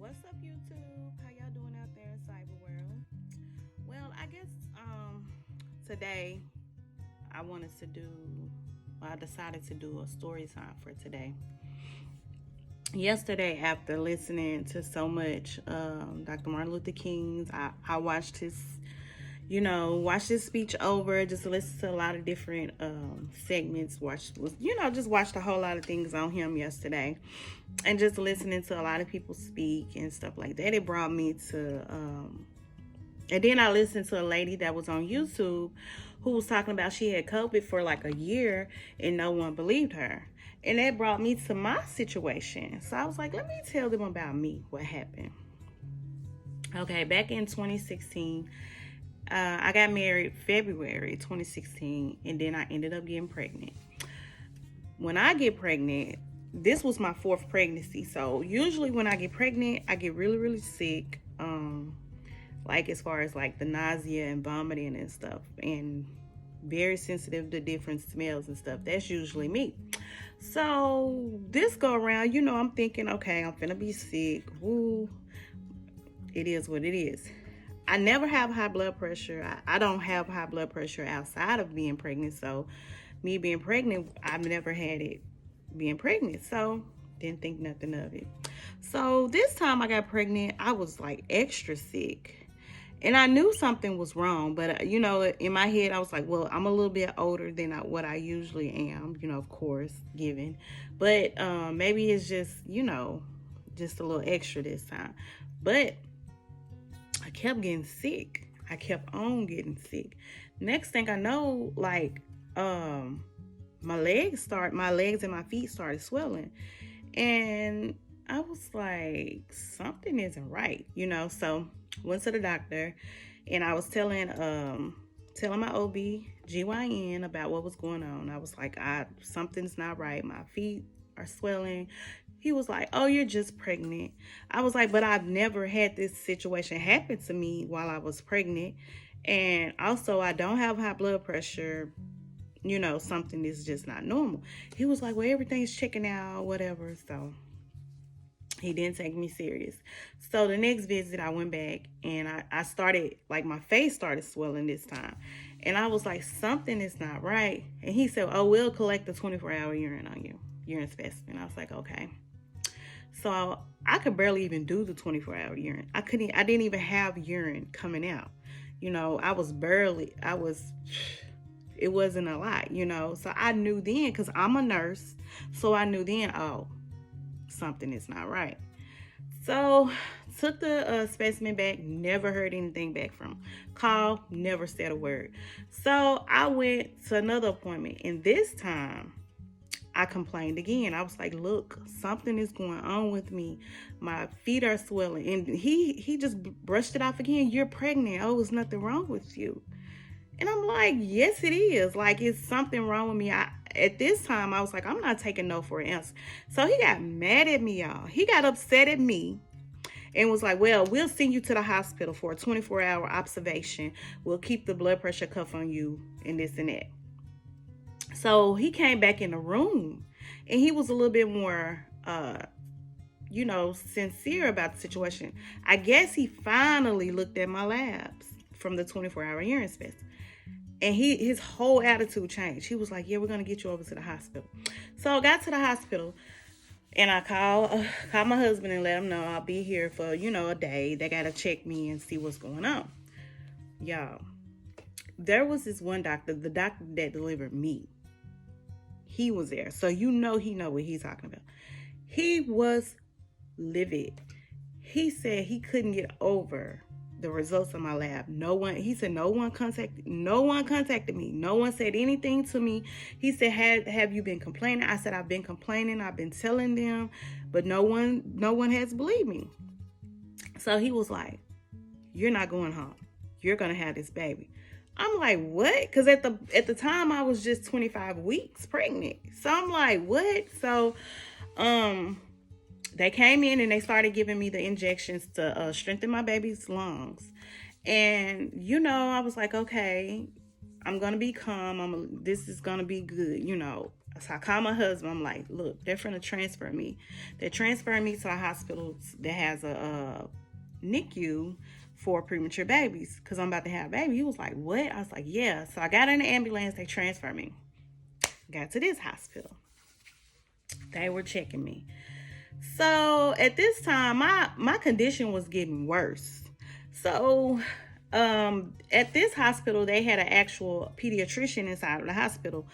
What's up, YouTube? How y'all doing out there in cyber world? Well, I guess today I wanted to do. Well, I decided to do a story time for today. Yesterday, after listening to so much Dr. Martin Luther King's, I watched watched his speech over. Just listened to a lot of different segments. Just watched a whole lot of things on him yesterday, and just listening to a lot of people speak and stuff like that. It brought me to, and then I listened to a lady that was on YouTube who was talking about she had COVID for like a year and no one believed her. And that brought me to my situation. So I was like, let me tell them about me, what happened. Okay, back in 2016, I got married February 2016, and then I ended up getting pregnant. When I get pregnant, this was my fourth pregnancy. So usually when I get pregnant, I get really, really sick. Like as far as like the nausea and vomiting and stuff, and very sensitive to different smells and stuff. That's usually me. So this go around, I'm thinking, okay, I'm finna be sick. Woo, it is what it is. I never have high blood pressure. I don't have high blood pressure outside of being pregnant. So me being pregnant, I've never had it being pregnant. So didn't think nothing of it. So this time I got pregnant, I was like extra sick. And I knew something was wrong, but in my head, I was like, well, I'm a little bit older than what I usually am, of course, given. But maybe it's just a little extra this time. But I kept getting sick. I kept on getting sick. Next thing I know, like, my legs and my feet started swelling. And I was like, something isn't right, so went to the doctor, and I was telling my OB/GYN about what was going on. I was like, something's not right. My feet are swelling. He was like, oh, you're just pregnant. I was like, but I've never had this situation happen to me while I was pregnant. And also, I don't have high blood pressure. Something is just not normal. He was like, well, everything's checking out, whatever. So he didn't take me serious. So the next visit, I went back, and I started, like, my face started swelling this time. And I was like, something is not right. And he said, oh, we'll collect the 24-hour urine on you, urine specimen. I was like, okay. So I could barely even do the 24-hour urine. I didn't even have urine coming out. It wasn't a lot, So I knew then, because I'm a nurse. So I knew then, oh, something is not right. So took the specimen back, never heard anything back from him. Called, never said a word. So I went to another appointment, and this time I complained again. I was like, look, something is going on with me. My feet are swelling. And he just brushed it off again. You're pregnant. Oh, there's nothing wrong with you. And I'm like, yes, it is. Like, it's something wrong with me. At this time, I was like, I'm not taking no for an answer. So he got mad at me, y'all. He got upset at me and was like, well, we'll send you to the hospital for a 24-hour observation. We'll keep the blood pressure cuff on you and this and that. So he came back in the room, and he was a little bit more, sincere about the situation. I guess he finally looked at my labs from the 24-hour urine specimen. And his whole attitude changed. He was like, yeah, we're going to get you over to the hospital. So I got to the hospital, and I called my husband and let him know I'll be here for, a day. They got to check me and see what's going on. Y'all, there was this one doctor, the doctor that delivered me. He was there. So he know what he's talking about. He was livid. He said he couldn't get over the results of my lab. No one contacted me. No one said anything to me. He said, have you been complaining? I said, I've been complaining. I've been telling them, but no one has believed me. So he was like, you're not going home. You're going to have this baby. I'm like, what? Because at the time I was just 25 weeks pregnant. So I'm like, what? So, they came in and they started giving me the injections to strengthen my baby's lungs. And, I was like, okay, I'm going to be calm. This is going to be good. So I called my husband. I'm like, look, they're finna transfer me. They're transferring me to a hospital that has a NICU for premature babies because I'm about to have a baby. He was like, what? I was like, yeah. So I got in the ambulance. They transferred me. Got to this hospital. They were checking me. So at this time, my condition was getting worse. So at this hospital, they had an actual pediatrician inside of the hospital.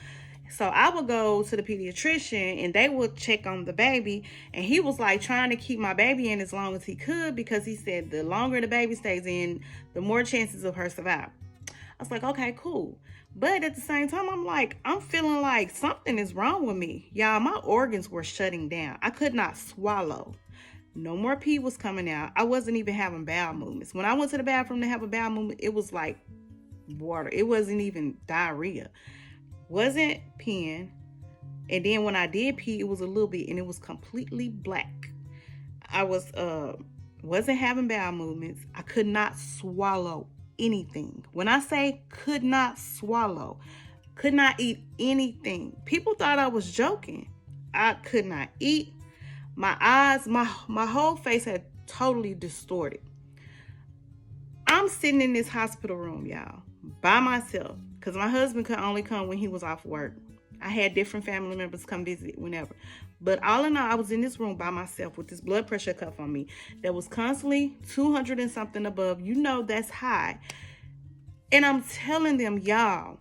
So I would go to the pediatrician and they would check on the baby. And he was like trying to keep my baby in as long as he could because he said the longer the baby stays in, the more chances of her survival. I was like, okay, cool. But at the same time, I'm like, I'm feeling like something is wrong with me. Y'all, my organs were shutting down. I could not swallow. No more pee was coming out. I wasn't even having bowel movements. When I went to the bathroom to have a bowel movement, it was like water. It wasn't even diarrhea. Wasn't peeing. And then when I did pee, it was a little bit and it was completely black. I wasn't having bowel movements. I could not swallow anything. When I say could not swallow, could not eat anything. People thought I was joking. I could not eat. My eyes, my whole face had totally distorted. I'm sitting in this hospital room, y'all, by myself, because my husband could only come when he was off work. I had different family members come visit whenever. But all in all, I was in this room by myself with this blood pressure cuff on me that was constantly 200 and something above. You know that's high. And I'm telling them, y'all,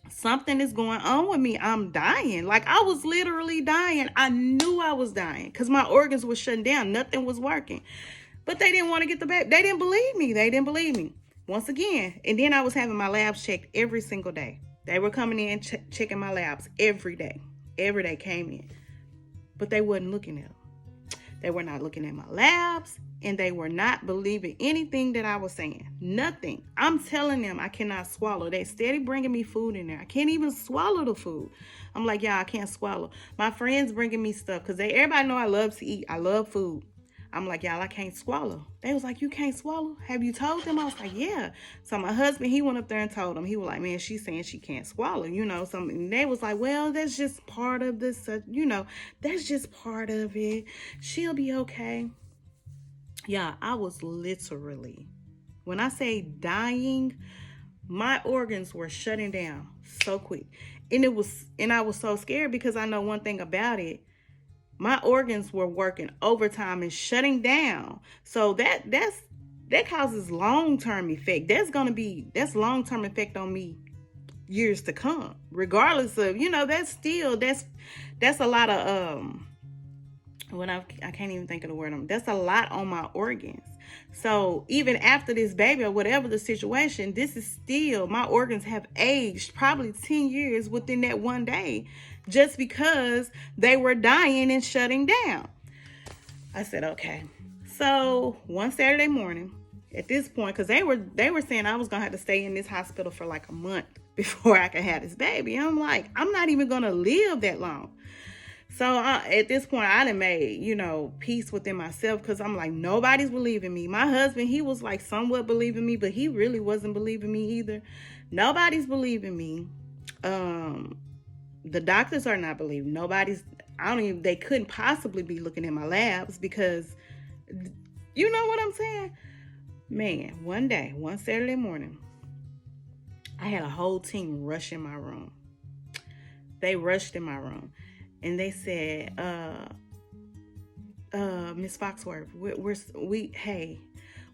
something is going on with me. I'm dying. Like, I was literally dying. I knew I was dying because my organs were shutting down. Nothing was working. But they didn't want to get the baby. They didn't believe me. They didn't believe me. Once again. And then I was having my labs checked every single day. They were coming in checking my labs every day. Every day came in. But they wasn't looking at them. They were not looking at my labs. And they were not believing anything that I was saying. Nothing. I'm telling them I cannot swallow. They steady bringing me food in there. I can't even swallow the food. I'm like, yeah, I can't swallow. My friends bringing me stuff because everybody know I love to eat. I love food. I'm like, y'all, I can't swallow. They was like, you can't swallow? Have you told them? I was like, yeah. So my husband, he went up there and told them. He was like, man, she's saying she can't swallow, you know. Something. They was like, well, that's just part of this, that's just part of it. She'll be okay. Yeah, I was literally, when I say dying, my organs were shutting down so quick. And I was so scared because I know one thing about it. My organs were working overtime and shutting down. So that causes long-term effect. That's long-term effect on me years to come. Regardless of, that's a lot of I can't even think of the word. That's a lot on my organs. So even after this baby or whatever the situation, this is still, my organs have aged probably 10 years within that one day just because they were dying and shutting down. I said, okay. So one Saturday morning, at this point, because they were saying I was going to have to stay in this hospital for like a month before I could have this baby. And I'm like, I'm not even going to live that long. So at this point, I done made, peace within myself because I'm like, nobody's believing me. My husband, he was like somewhat believing me, but he really wasn't believing me either. Nobody's believing me. The doctors are not believing. They couldn't possibly be looking at my labs because, you know what I'm saying? Man, one Saturday morning, I had a whole team rush in my room. They rushed in my room. And they said, Miss Foxworth,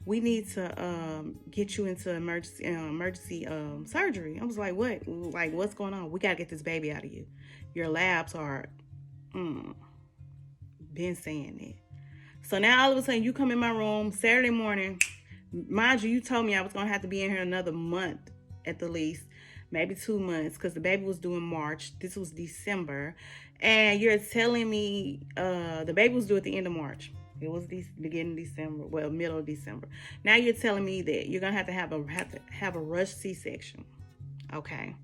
we need to get you into emergency surgery. I was like, what? Like, what's going on? We got to get this baby out of you. Your labs are, been saying it. So now all of a sudden you come in my room Saturday morning. Mind you, you told me I was going to have to be in here another month at the least. Maybe 2 months because the baby was due in March. This was December. And you're telling me the baby was due at the end of March. It was beginning of December, well, middle of December. Now you're telling me that you're gonna have to have a rush C-section. Okay.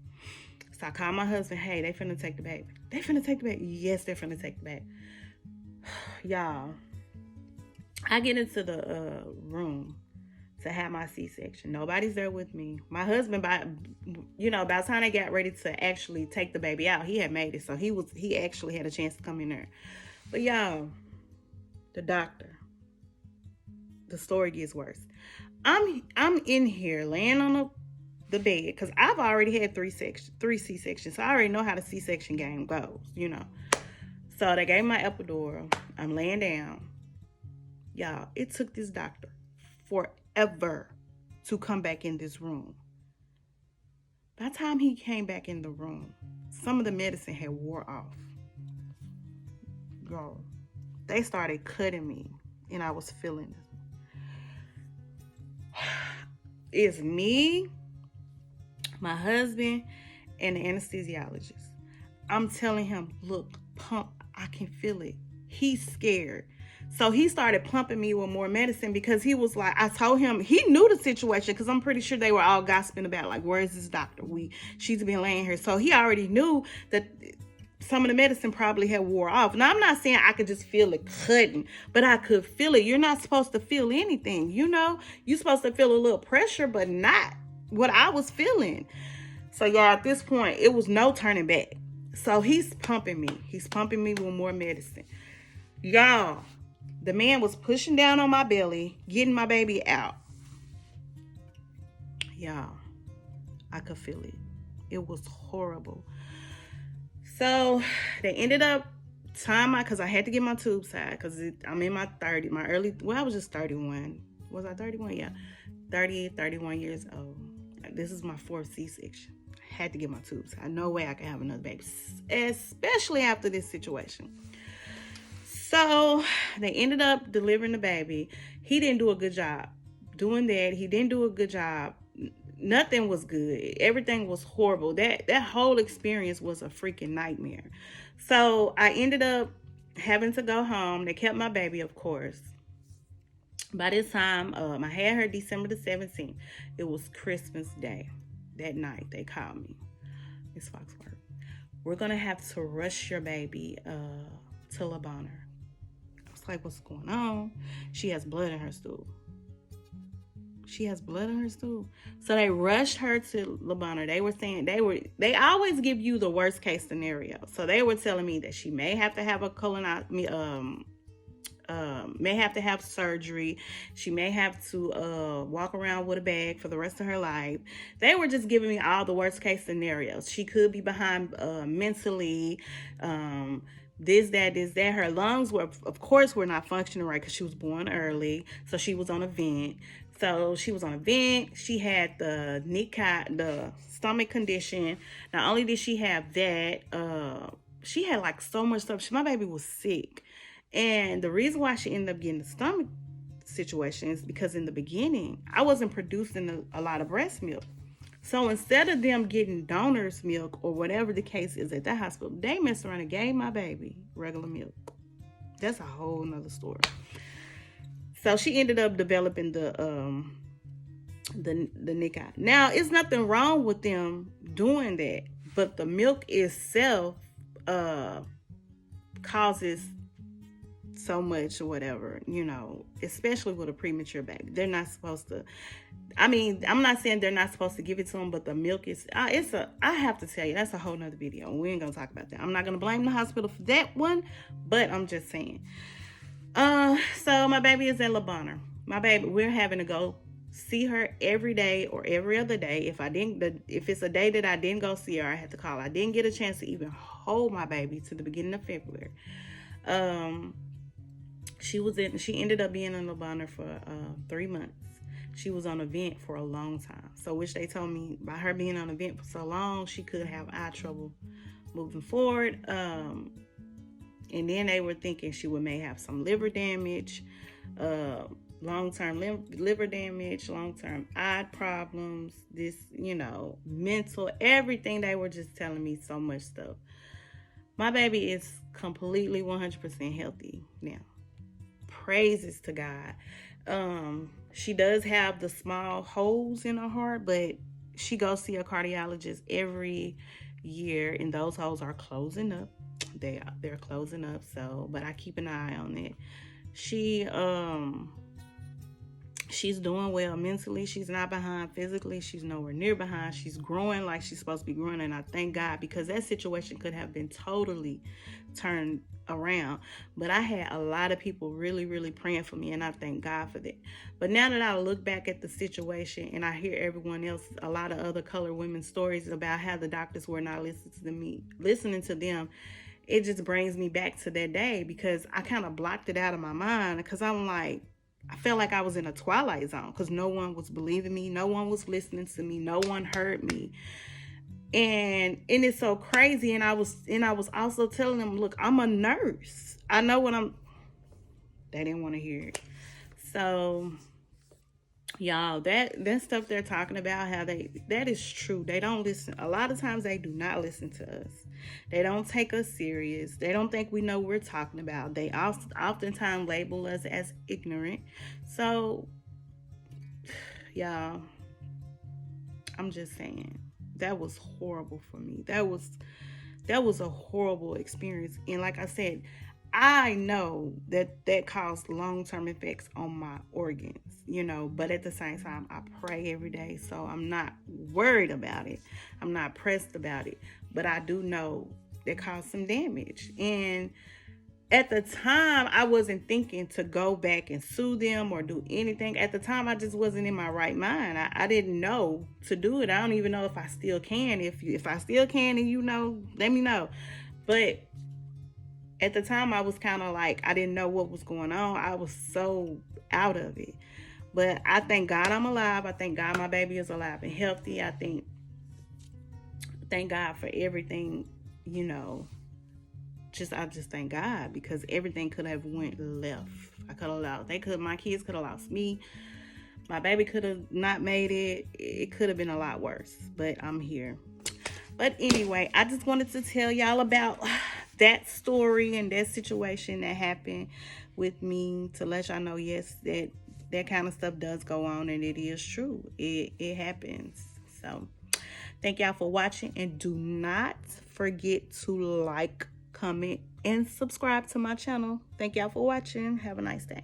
So I called my husband. Hey, they finna take the baby. They finna take the baby. Yes, they're finna take the baby. Y'all, I get into the room to have my C-section. Nobody's there with me. My husband, by the time they got ready to actually take the baby out, he had made it, so he actually had a chance to come in there. But y'all, the doctor, the story gets worse. I'm in here laying on the bed because I've already had three C-sections, so I already know how the C-section game goes, So they gave my epidural. I'm laying down. Y'all, it took this doctor forever to come back in this room. By the time he came back in the room, some of the medicine had wore off. Girl, they started cutting me, and I was feeling it. It's me, my husband, and the anesthesiologist. I'm telling him, look, pump, I can feel it. He's scared. So he started pumping me with more medicine because he was like, I told him, he knew the situation because I'm pretty sure they were all gossiping about, like, where is this doctor? She's been laying here. So he already knew that some of the medicine probably had wore off. Now, I'm not saying I could just feel it cutting, but I could feel it. You're not supposed to feel anything, You're supposed to feel a little pressure, but not what I was feeling. So, yeah, at this point, it was no turning back. So he's pumping me. He's pumping me with more medicine. Y'all, the man was pushing down on my belly, getting my baby out. Y'all, I could feel it. It was horrible. So they ended up tying because I had to get my tubes tied because I'm in my I was just 31. Was I 31? Yeah. 31 years old. This is my 4th C-section. I had to get my tubes tied. No way I could have another baby, especially after this situation. So they ended up delivering the baby. He didn't do a good job doing that. He didn't do a good job. Nothing was good. Everything was horrible. That whole experience was a freaking nightmare. So I ended up having to go home. They kept my baby, of course. By this time, I had her December the 17th. It was Christmas Day. That night, they called me. Miss Foxworth, we're going to have to rush your baby to Le Bonheur. I was like, what's going on? She has blood in her stool. So they rushed her to Le Bonheur. They were saying they always give you the worst case scenario. So they were telling me that she may have to have a colonoscopy, may have to have surgery. She may have to walk around with a bag for the rest of her life. They were just giving me all the worst case scenarios. She could be behind mentally, this, that. Her lungs were not functioning right because she was born early. So she was on a vent. She had the NICOT, the stomach condition. Not only did she have that, she had like so much stuff. My baby was sick. And the reason why she ended up getting the stomach situation is because in the beginning, I wasn't producing a lot of breast milk. So instead of them getting donor's milk or whatever the case is at the hospital, they messed around and gave my baby regular milk. That's a whole nother story. So she ended up developing the NICOT. Now, it's nothing wrong with them doing that, but the milk itself causes so much or whatever, especially with a premature baby. They're not supposed to, I'm not saying they're not supposed to give it to them, but the milk is, I have to tell you, that's a whole nother video. We ain't going to talk about that. I'm not going to blame the hospital for that one, but I'm just saying. So my baby is in Le Bonheur. My baby, we're having to go see her every day or every other day. If it's a day that I didn't go see her, I had to call. I didn't get a chance to even hold my baby to the beginning of February. She ended up being in Le Bonheur for 3 months. She was on a vent for a long time. So which they told me by her being on a vent for so long, she could have eye trouble moving forward. And then they were thinking she may have some liver damage, long-term liver damage, long-term eye problems, mental, everything. They were just telling me so much stuff. My baby is completely 100% healthy now. Praises to God. She does have the small holes in her heart, but she goes see a cardiologist every year, and those holes are closing up. They're closing up. So, but I keep an eye on it. She She's doing well mentally. She's not behind physically. She's nowhere near behind. She's growing like she's supposed to be growing. And I thank God, because that situation could have been totally turned around. But I had a lot of people really, really praying for me, and I thank God for that. But now that I look back at the situation and I hear everyone else, a lot of other colored women's stories about how the doctors were not listening to them, it just brings me back to that day, because I kind of blocked it out of my mind, because I'm like, I felt like I was in a twilight zone, because no one was believing me, no one was listening to me, no one heard me. And it's so crazy. And I was also telling them, look, I'm a nurse. I know what they didn't want to hear it. So y'all, that stuff they're talking about, how that is true. They don't listen. A lot of times they do not listen to us. They don't take us serious. They don't think we know what we're talking about. They oftentimes label us as ignorant. So y'all, I'm just saying, that was horrible for me. That was a horrible experience. And like I said, I know that caused long-term effects on my organs, but at the same time, I pray every day. So I'm not worried about it. I'm not pressed about it. But I do know that caused some damage. And at the time, I wasn't thinking to go back and sue them or do anything. At the time, I just wasn't in my right mind. I didn't know to do it. I don't even know if I still can. If I still can, and let me know. But at the time, I was kind of like, I didn't know what was going on. I was so out of it. But I thank God I'm alive. I thank God my baby is alive and healthy. Thank God for everything, I just thank God, because everything could have went left. My kids could have lost me. My baby could have not made it. It could have been a lot worse, but I'm here. But anyway, I just wanted to tell y'all about that story and that situation that happened with me, to let y'all know, yes, that kind of stuff does go on, and it is true. It happens. So thank y'all for watching, and do not forget to like, comment, and subscribe to my channel. Thank y'all for watching. Have a nice day.